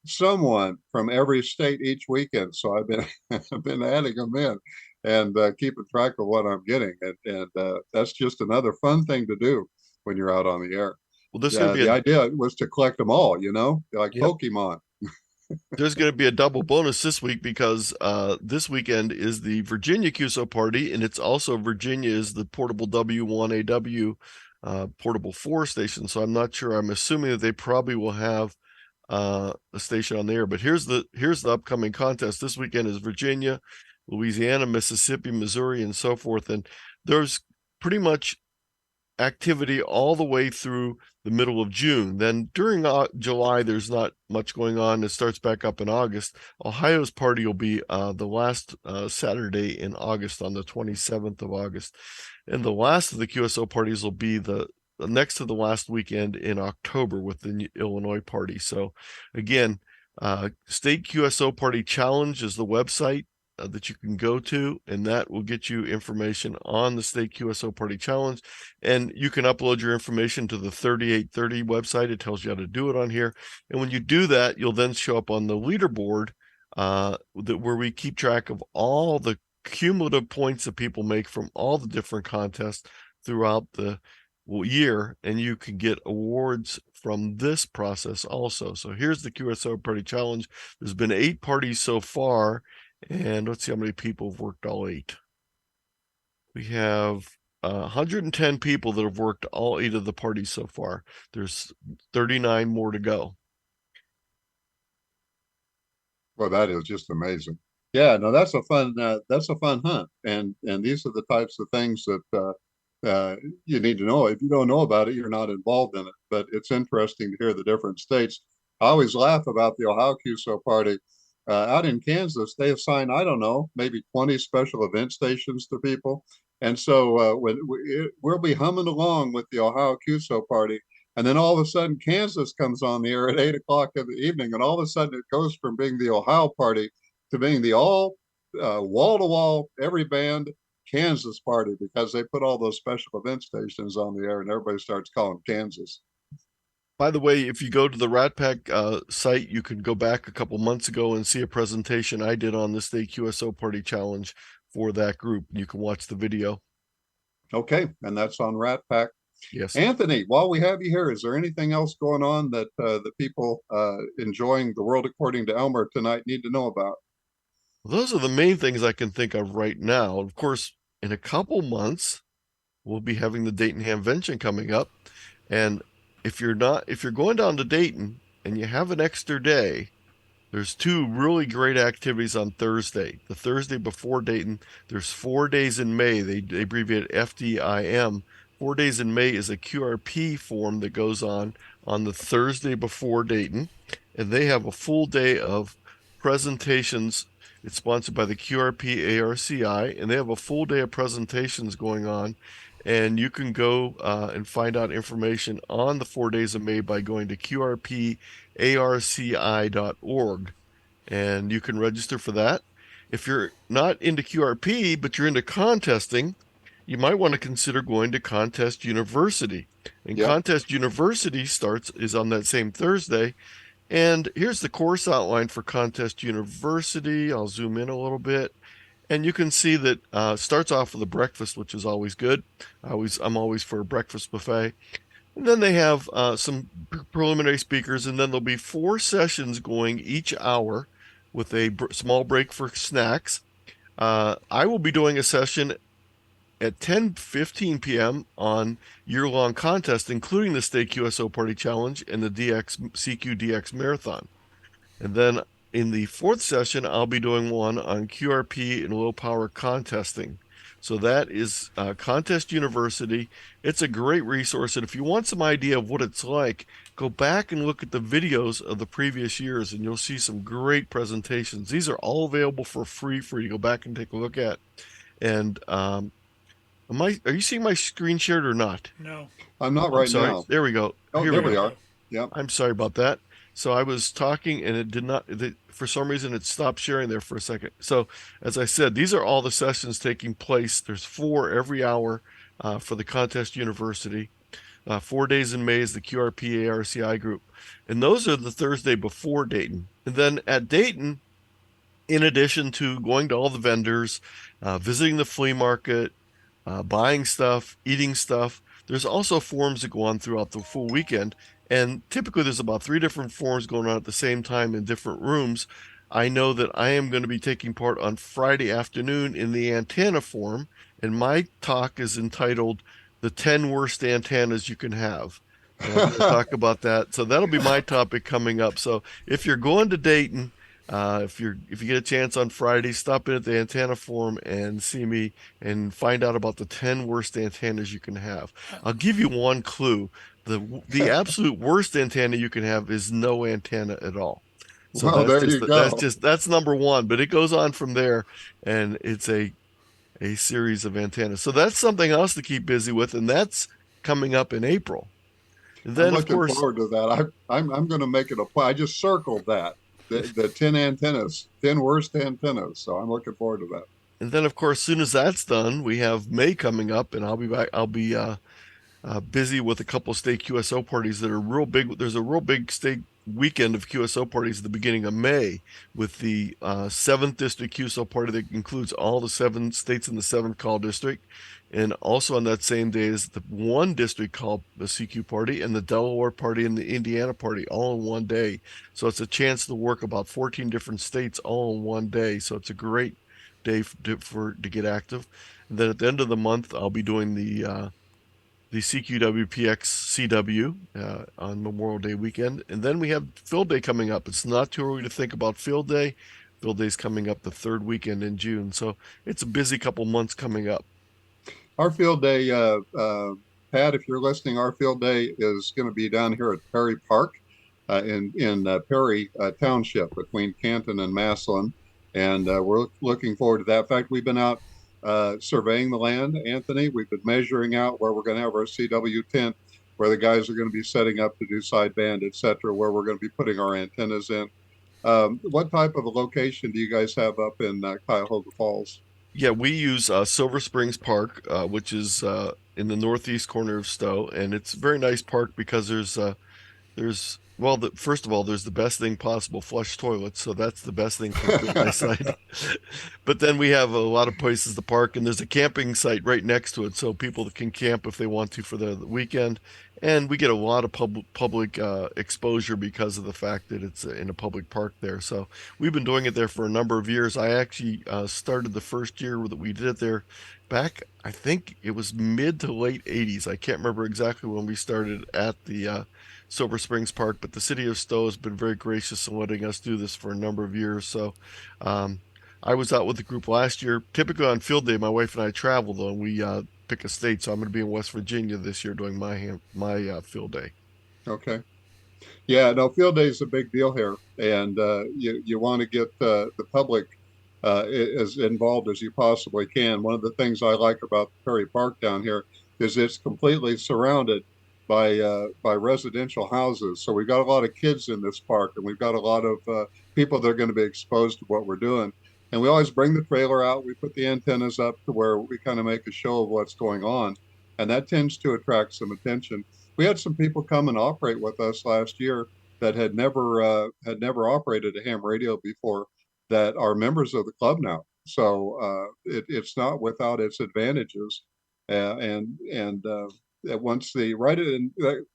someone from every state each weekend. So I've been I've been adding them in and keeping track of what I'm getting, and that's just another fun thing to do when you're out on the air. Well, there's going Yeah, to be the a idea was to collect them all, like yep. Pokemon. There's going to be a double bonus this week because this weekend is the Virginia QSO party, and it's also Virginia is the portable W1AW portable 4 station. So I'm not sure. I'm assuming that they probably will have a station on the air. But here's the upcoming contest. This weekend is Virginia, Louisiana, Mississippi, Missouri, and so forth. And there's pretty much activity all the way through the middle of June. Then during July, there's not much going on. It starts back up in August. Ohio's party will be the last Saturday in August on the 27th of August. And the last of the QSO parties will be the next to the last weekend in October with the Illinois party. So again, State QSO Party Challenge is the website that you can go to, and that will get you information on the State QSO Party Challenge. And you can upload your information to the 3830 website. It tells you how to do it on here. And when you do that, you'll then show up on the leaderboard where we keep track of all the cumulative points that people make from all the different contests throughout the year, and you can get awards from this process also. So here's the QSO Party Challenge. There's been 8 parties so far, and let's see how many people have worked all 8. We have 110 people that have worked all 8 of the parties so far. There's 39 more to go. Well, that is just amazing. Yeah, no, that's a fun hunt, and these are the types of things that you need to know. If you don't know about it, you're not involved in it. But it's interesting to hear the different states. I always laugh about the Ohio QSO party. Out in Kansas, they assign, I don't know, maybe 20 special event stations to people. And so we'll be humming along with the Ohio QSO party. And then all of a sudden, Kansas comes on the air at 8 o'clock in the evening. And all of a sudden, it goes from being the Ohio party to being the all wall to wall, every band Kansas party, because they put all those special event stations on the air and everybody starts calling Kansas. By the way, if you go to the Rat Pack site, you can go back a couple months ago and see a presentation I did on the State QSO Party Challenge for that group. You can watch the video. Okay, and that's on Rat Pack. Yes. Anthony, while we have you here, is there anything else going on that the people enjoying the world according to Elmer tonight need to know about? Those are the main things I can think of right now. Of course, in a couple months, we'll be having the Dayton Hamvention coming up. And if you're going down to Dayton and you have an extra day, there's 2 really great activities on Thursday. The Thursday before Dayton, there's 4 days in May. They abbreviate FDIM. 4 days in May is a QRP form that goes on the Thursday before Dayton. And they have a full day of presentations. It's sponsored by the QRP ARCI, and they have a full day of presentations going on. And you can go and find out information on the 4 days of May by going to qrparci.org. And you can register for that. If you're not into QRP, but you're into contesting, you might want to consider going to Contest University. And Yep. Contest University is on that same Thursday. And here's the course outline for Contest University. I'll zoom in a little bit. And you can see that starts off with a breakfast, which is always good. I'm always for a breakfast buffet. And then they have some preliminary speakers, and then there'll be 4 sessions going each hour with a small break for snacks. I will be doing a session at 10:15 p.m. on year-long contest, including the State QSO Party Challenge and the CQ DX Marathon. And then in the fourth session, I'll be doing one on QRP and low power contesting. So that is Contest University. It's a great resource. And if you want some idea of what it's like, go back and look at the videos of the previous years and you'll see some great presentations. These are all available for free for you to go back and take a look at. And are you seeing my screen shared or not? No. I'm not I'm right sorry. now. There we go. Oh, Here there we we go. are. Yep. I'm sorry about that. So I was talking and it did not, for some reason, it stopped sharing there for a second. So as I said, these are all the sessions taking place. There's 4 every hour for the Contest University. 4 days in May is the QRP ARCI group. And those are the Thursday before Dayton. And then at Dayton, in addition to going to all the vendors, visiting the flea market, buying stuff, eating stuff, there's also forums that go on throughout the full weekend. And typically there's about 3 different forums going on at the same time in different rooms. I know that I am going to be taking part on Friday afternoon in the antenna forum, and my talk is entitled The 10 Worst Antennas You Can Have. And I'm going to talk about that. So that'll be my topic coming up. So if you're going to Dayton, if you get a chance on Friday, stop in at the antenna forum and see me and find out about the 10 worst antennas you can have. I'll give you one clue. The absolute worst antenna you can have is no antenna at all. So Well, there you go. that's number one, but it goes on from there, and it's a series of antennas. So that's something else to keep busy with, and that's coming up in April. And then, I'm of looking course, forward to that. I'm going to make it a play. I just circled that the 10 antennas, 10 worst antennas. So I'm looking forward to that. and then of course, soon as that's done, we have May coming up, and I'll be back. I'll be busy with a couple of state QSO parties that are real big. There's a real big state weekend of QSO parties at the beginning of May with the 7th District QSO party that includes all the 7 states in the 7th call district. And also on that same day is the 1 district called the CQ party and the Delaware party and the Indiana party all in one day. So it's a chance to work about 14 different states all in one day. So it's a great day to get active. And then at the end of the month, I'll be doing the CQWPX CW on Memorial Day weekend. And then we have Field Day coming up. It's not too early to think about Field Day. Field Day's coming up the 3rd weekend in June. So it's a busy couple months coming up. Our field day, Pat, if you're listening, our field day is going to be down here at Perry Park in Perry Township between Canton and Massillon. And we're looking forward to that. In fact, we've been out surveying the land, Anthony. We've been measuring out where we're going to have our CW tent, where the guys are going to be setting up to do sideband, et cetera, where we're going to be putting our antennas in. What type of a location do you guys have up in Cuyahoga Falls? Yeah, we use Silver Springs Park, which is in the northeast corner of Stowe, and it's a very nice park because first of all, there's the best thing possible, flush toilets. So that's the best thing for field day site. But then we have a lot of places to park, and there's a camping site right next to it, so people can camp if they want to for the weekend. And we get a lot of public exposure because of the fact that it's in a public park there. So we've been doing it there for a number of years. I actually started the first year that we did it there back, I think it was mid to late 80s. I can't remember exactly when we started at the Silver Springs Park, but the city of Stowe has been very gracious in letting us do this for a number of years. So I was out with the group last year. Typically on field day, my wife and I travel, though, and we pick a state. So I'm going to be in West Virginia this year doing my field day. Okay. Yeah, no, field day is a big deal here, and you want to get the public as involved as you possibly can. One of the things I like about Perry Park down here is it's completely surrounded by residential houses. So we've got a lot of kids in this park, and we've got a lot of people that are going to be exposed to what we're doing. And we always bring the trailer out. We put the antennas up to where we kind of make a show of what's going on, and that tends to attract some attention. We had some people come and operate with us last year that had never operated a ham radio before, that are members of the club now. So it's not without its advantages, and once the right in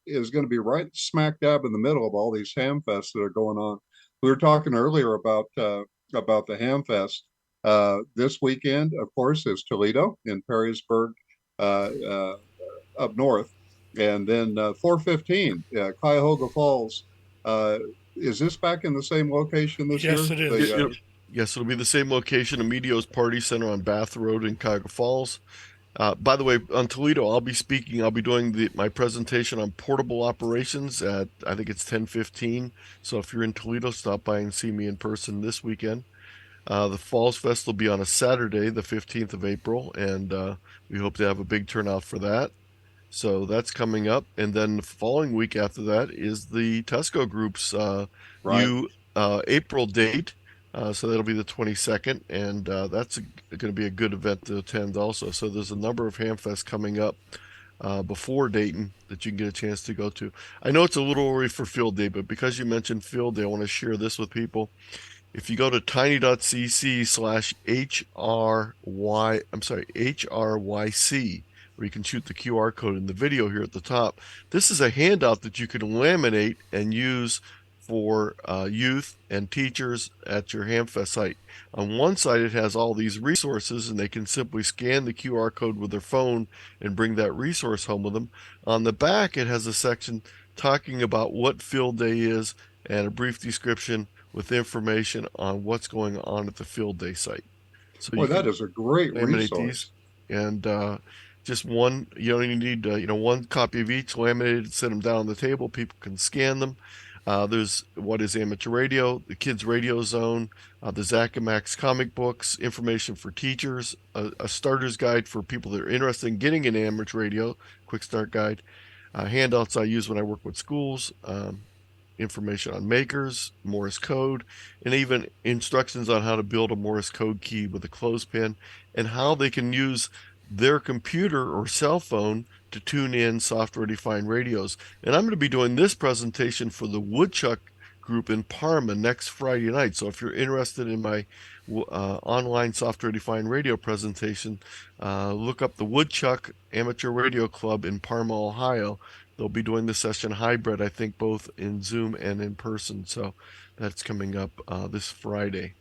is going to be right smack dab in the middle of all these ham fests that are going on. We were talking earlier about the ham fest, This weekend, of course, is Toledo in Perrysburg up north. And then 415, Cuyahoga Falls. Uh, is this back in the same location this Yes, year? it is. Yes, it'll be the same location, Emilio's Party Center on Bath Road in Cuyahoga Falls. By the way, on Toledo, I'll be speaking. I'll be doing my presentation on portable operations at, I think it's 10:15. So if you're in Toledo, stop by and see me in person this weekend. The Falls Fest will be on a Saturday, the 15th of April, and we hope to have a big turnout for that. So that's coming up. And then the following week after that is the Tesco Group's Right. new April date. So that'll be the 22nd, and that's going to be a good event to attend also. So there's a number of Hamfests coming up before Dayton that you can get a chance to go to. I know it's a little early for Field Day, but because you mentioned Field Day, I want to share this with people. If you go to tiny.cc/HRYC, where you can shoot the QR code in the video here at the top, this is a handout that you can laminate and use for youth and teachers at your Hamfest site. On one side, it has all these resources, and they can simply scan the QR code with their phone and bring that resource home with them. On the back, it has a section talking about what Field Day is and a brief description with information on what's going on at the Field Day site. So Well, that is a great resource. And just one, you only need one copy of each laminated, set them down on the table. People can scan them. There's what is amateur radio, the kids radio zone, the Zach and Max comic books, information for teachers, a starter's guide for people that are interested in getting an amateur radio, quick start guide, handouts I use when I work with schools, information on makers, Morse code, and even instructions on how to build a Morse code key with a clothespin, and how they can use their computer or cell phone to tune in software-defined radios. And I'm going to be doing this presentation for the Woodchuck group in Parma next Friday night. So if you're interested in my online software-defined radio presentation, look up the Woodchuck Amateur Radio Club in Parma, Ohio. They'll be doing the session hybrid, I think, both in Zoom and in person. So that's coming up this Friday.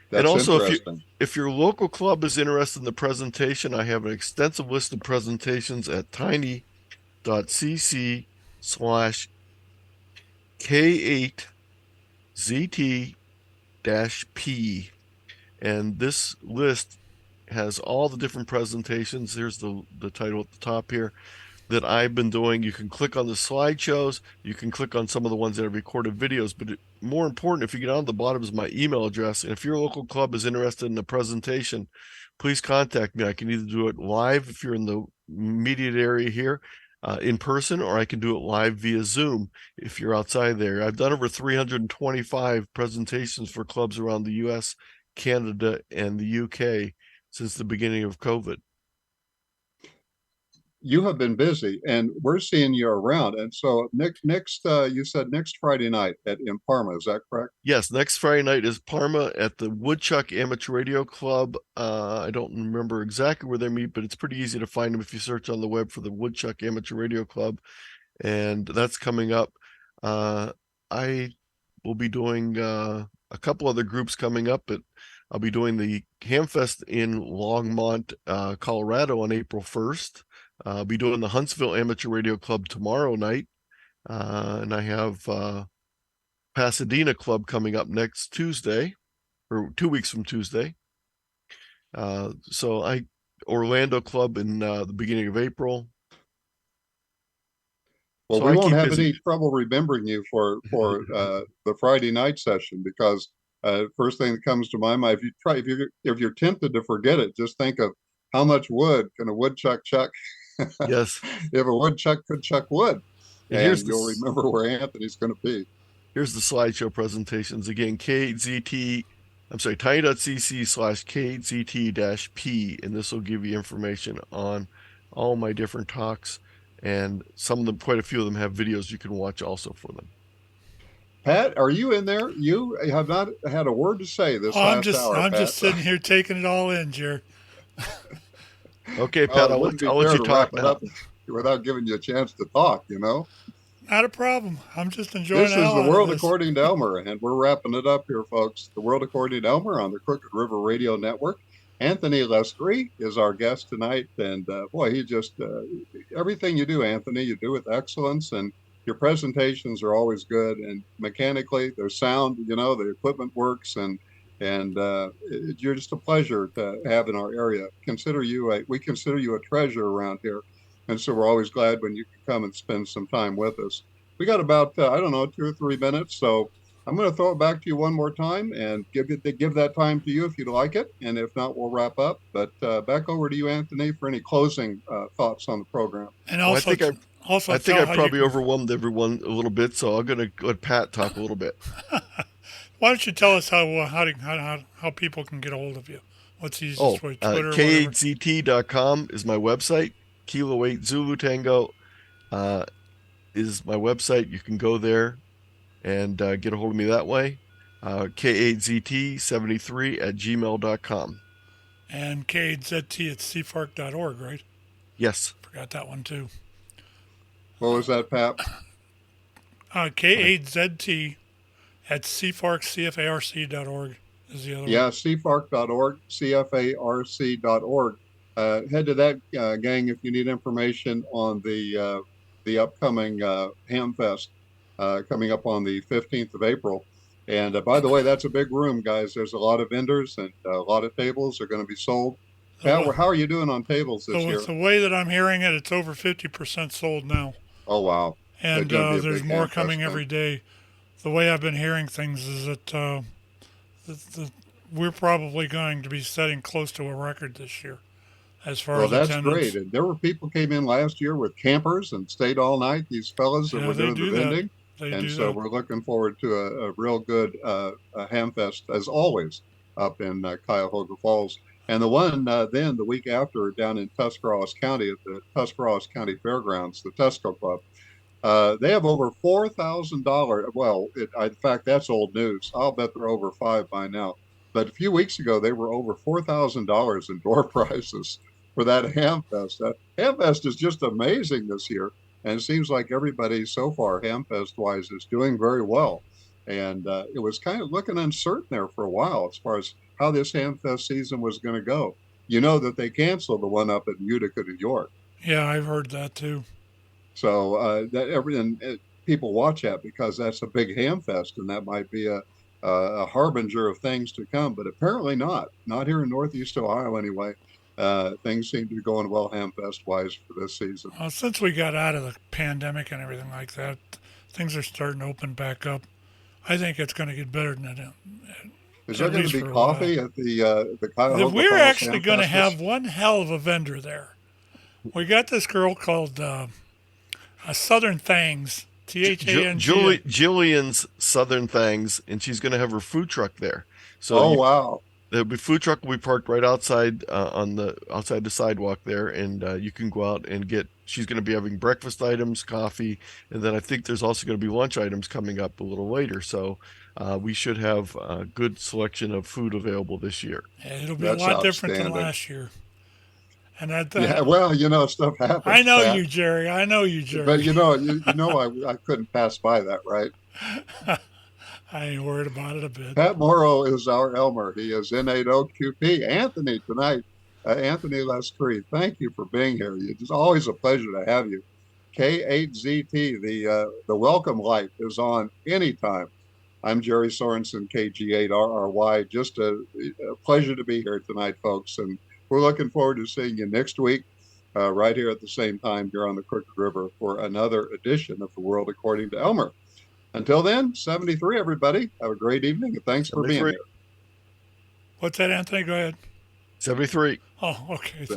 That's and also, interesting. if your local club is interested in the presentation, I have an extensive list of presentations at tiny.cc/K8ZT-P. And this list has all the different presentations. Here's the title at the top here that I've been doing. You can click on the slideshows. You can click on some of the ones that have recorded videos. But more important, if you get down to the bottom is my email address. And if your local club is interested in the presentation, please contact me. I can either do it live if you're in the immediate area here in person, or I can do it live via Zoom if you're outside there. I've done over 325 presentations for clubs around the U.S., Canada, and the U.K. since the beginning of COVID. You have been busy, and we're seeing you around. And so next, you said next Friday night in Parma. Is that correct? Yes, next Friday night is Parma at the Woodchuck Amateur Radio Club. I don't remember exactly where they meet, but it's pretty easy to find them if you search on the web for the Woodchuck Amateur Radio Club, and that's coming up. I will be doing a couple other groups coming up, but I'll be doing the Hamfest in Longmont, Colorado on April 1st. I'll be doing the Huntsville Amateur Radio Club tomorrow night. And I have Pasadena Club coming up next Tuesday, or 2 weeks from Tuesday. Orlando Club in the beginning of April. Well, we won't have any trouble remembering you for the Friday night session, because first thing that comes to my mind, if you're tempted to forget it, just think of how much wood can a woodchuck chuck. Yes. If a woodchuck could chuck wood, and you'll remember where Anthony's going to be. Here's the slideshow presentations again. tiny.cc/K8ZT-P, and this will give you information on all my different talks, and some of them, quite a few of them, have videos you can watch also for them. Pat, are you in there? You have not had a word to say this last hour. I'm just sitting here taking it all in, Jer. Okay, Pat, I'll let you talk now. Without giving you a chance to talk, Not a problem. I'm just enjoying This the is hell the out of World this. According to Elmer, and we're wrapping it up here, folks. The World According to Elmer on the Crooked River Radio Network. Anthony Lescree is our guest tonight, and boy, he just everything you do, Anthony, you do with excellence, and your presentations are always good. And mechanically, there's sound, the equipment works, and you're just a pleasure to have in our area. We consider you a treasure around here, and so we're always glad when you can come and spend some time with us. We got about I don't know 2 or 3 minutes, so I'm going to throw it back to you one more time and give that time to you if you'd like it, and if not, we'll wrap up. But back over to you, Anthony, for any closing thoughts on the program. And Well, also, I think I probably overwhelmed everyone a little bit, so I'm going to let Pat talk a little bit. Why don't you tell us how people can get a hold of you? What's the easiest way? Twitter, K8ZT.com is my website. Kilo 8 Zulu Tango is my website. You can go there and get a hold of me that way. K8ZT73@gmail.com. And K8ZT at cfarc.org, right? Yes. Forgot that one too. What was that, Pat? K8ZT at cfarc.org is the other one. Yeah, cfarc.org, cfarc.org. Head to that, gang, if you need information on the upcoming Hamfest coming up on the 15th of April. And by the way, that's a big room, guys. There's a lot of vendors and a lot of tables are going to be sold. Pat, how are you doing on tables this year? The way that I'm hearing it, it's over 50% sold now. Oh, wow. And there's more coming every day. The way I've been hearing things is that we're probably going to be setting close to a record this year as far as attendance. Well, that's great. And there were people came in last year with campers and stayed all night, these fellas that were doing the vending. So we're looking forward to a real good Hamfest, as always, up in Cuyahoga Falls. And the one then the week after down in Tuscarawas County at the Tuscarawas County Fairgrounds, the Tusco Club, they have over $4,000. Well, in fact, that's old news. I'll bet they're over $5,000 by now. But a few weeks ago, they were over $4,000 in door prizes for that Hamfest. That Hamfest is just amazing this year. And it seems like everybody so far, Hamfest-wise, is doing very well. And it was kind of looking uncertain there for a while as far as how this Hamfest season was going to go. You know that they canceled the one up in Utica, New York. Yeah, I've heard that too. So people watch that because that's a big Hamfest, and that might be a harbinger of things to come. But apparently not here in Northeast Ohio anyway. Things seem to be going well Hamfest-wise for this season. Well, since we got out of the pandemic and everything like that, things are starting to open back up. I think it's going to get better than it. Is there going to be coffee at the Cuyahoga Falls? We're actually going to have one hell of a vendor there. We got this girl called Southern Thangs, Thang. Jillian's Southern Thangs, and she's going to have her food truck there. So wow. The food truck will be parked right outside outside the sidewalk there, and you can go out and get. She's going to be having breakfast items, coffee, and then I think there's also going to be lunch items coming up a little later. So we should have a good selection of food available this year. Yeah, it'll be a lot different than last year. And yeah, well, stuff happens. I know Pat. You, Jerry. I know you, Jerry. But I couldn't pass by that, right? I ain't worried about it a bit. Pat Morrow is our Elmer. He is N80QP. Anthony tonight, Anthony Lescree, thank you for being here. It's always a pleasure to have you. K8ZT, the welcome light is on anytime. I'm Jerry Sorensen, KG8RRY. Just a pleasure to be here tonight, folks. And we're looking forward to seeing you next week, right here at the same time here on the Crooked River for another edition of The World According to Elmer. Until then, 73, everybody. Have a great evening, and thanks for being here. What's that, Anthony? Go ahead. 73. Oh, okay.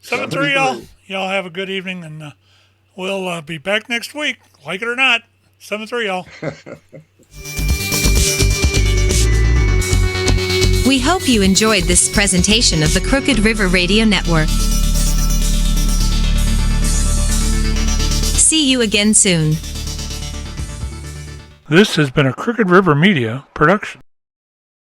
73, y'all. Y'all have a good evening, and we'll be back next week, like it or not. 73, y'all. We hope you enjoyed this presentation of the Crooked River Radio Network. See you again soon. This has been a Crooked River Media production.